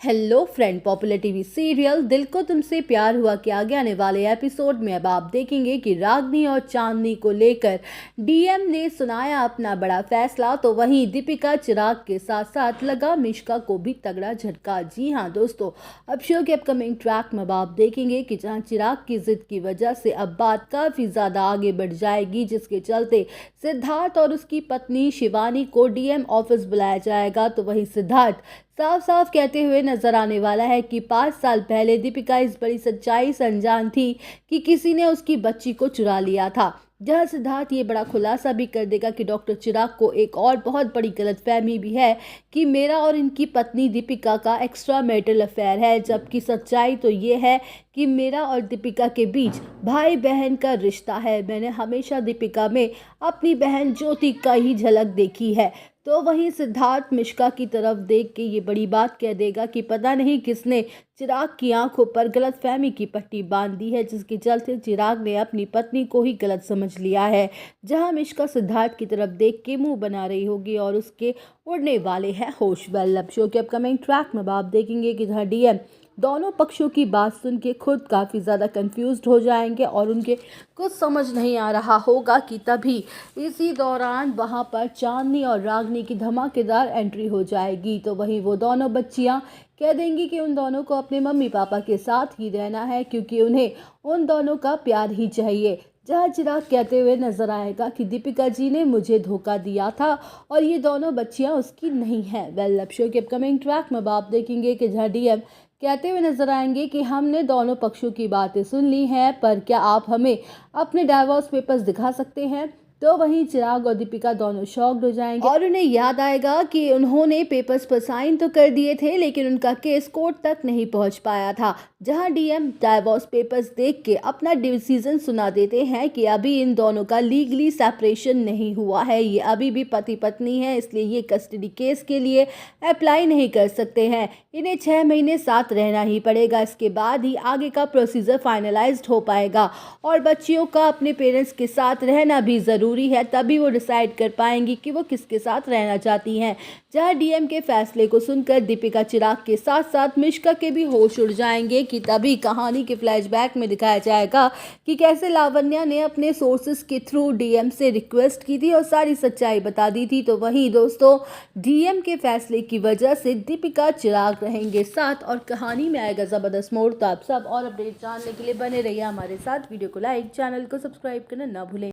Hello friend, popular TV serial दिल को तुमसे प्यार हुआ के आगे आने वाले एपिसोड में अब आप देखेंगे कि रागनी और चांदनी को लेकर डीएम ने सुनाया अपना बड़ा फैसला। तो वहीं दीपिका चिराग के साथ साथ लगा मिश्का को भी तगड़ा झटका। जी हाँ दोस्तों, अब शो के अपकमिंग ट्रैक में अब आप देखेंगे कि जहां चिराग की जिद की वजह से अब बात काफ़ी ज़्यादा आगे बढ़ जाएगी, जिसके चलते सिद्धार्थ और उसकी पत्नी शिवानी को डीएम ऑफिस बुलाया जाएगा। तो वहीं सिद्धार्थ साफ साफ कहते हुए नजर आने वाला है कि 5 साल पहले दीपिका इस बड़ी सच्चाई से अनजान थी कि किसी ने उसकी बच्ची को चुरा लिया था। जहां सिद्धार्थ ये बड़ा खुलासा भी कर देगा कि डॉक्टर चिराग को एक और बहुत बड़ी गलतफहमी भी है कि मेरा और इनकी पत्नी दीपिका का एक्स्ट्रा मैरिटल अफेयर है, जबकि सच्चाई तो ये है कि मेरा और दीपिका के बीच भाई बहन का रिश्ता है। मैंने हमेशा दीपिका में अपनी बहन ज्योति का ही झलक देखी है। तो वहीं सिद्धार्थ मिश्का की तरफ देख के ये बड़ी बात कह देगा कि पता नहीं किसने चिराग की आंखों पर गलतफहमी की पट्टी बांध दी है, जिसके चलते चिराग ने अपनी पत्नी को ही गलत समझ लिया है। जहां मिश्का सिद्धार्थ की तरफ देख के मुंह बना रही होगी और उसके उड़ने वाले हैं होश। वेल, शो के अपकमिंग ट्रैक में आप देखेंगे कि जहां डीएम दोनों पक्षों की बात सुन के खुद काफ़ी ज़्यादा कंफ्यूज्ड हो जाएंगे और उनके कुछ समझ नहीं आ रहा होगा कि तभी इसी दौरान वहां पर चांदनी और रागनी की धमाकेदार एंट्री हो जाएगी। तो वहीं वो दोनों बच्चियां कह देंगी कि उन दोनों को अपने मम्मी पापा के साथ ही रहना है, क्योंकि उन्हें उन दोनों का प्यार ही चाहिए। जहां चिराग कहते हुए नजर आएगा कि दीपिका जी ने मुझे धोखा दिया था और ये दोनों बच्चियां उसकी नहीं हैं। वेल, अब शो के अपकमिंग ट्रैक में आप देखेंगे कि जहां डीएम कहते हुए नजर आएंगे कि हमने दोनों पक्षों की बातें सुन ली हैं, पर क्या आप हमें अपने डाइवोर्स पेपर्स दिखा सकते हैं। तो वहीं चिराग और दीपिका दोनों शॉक्ड हो जाएंगे और उन्हें याद आएगा कि उन्होंने पेपर्स पर साइन तो कर दिए थे, लेकिन उनका केस कोर्ट तक नहीं पहुंच पाया था। जहां डीएम डाइवोर्स पेपर्स देख के अपना डिसीजन सुना देते हैं कि अभी इन दोनों का लीगली सेपरेशन नहीं हुआ है, ये अभी भी पति पत्नी है, इसलिए ये कस्टडी केस के लिए अप्लाई नहीं कर सकते हैं। इन्हें 6 महीने साथ रहना ही पड़ेगा, इसके बाद ही आगे का प्रोसीजर फाइनलाइज्ड हो पाएगा और बच्चियों का अपने पेरेंट्स के साथ रहना भी ज़रूरी है, तभी वो डिसाइड कर पाएंगी कि वो किसके साथ रहना चाहती हैं। जहां डीएम के फैसले को सुनकर दीपिका चिराग के साथ साथ मिश्का के भी होश उड़ जाएंगे कि तभी कहानी के फ्लैशबैक में दिखाया जाएगा कि कैसे लावण्या ने अपने सोर्सेस के थ्रू डीएम से रिक्वेस्ट की थी और सारी सच्चाई बता दी थी। तो वहीं दोस्तों, डीएम के फैसले की वजह से दीपिका चिराग रहेंगे साथ और कहानी में आएगा ज़बरदस्त मोड़। तो आप सब और अपडेट जानने के लिए बने रहिए हमारे साथ। वीडियो को लाइक, चैनल को सब्सक्राइब करना ना भूलें।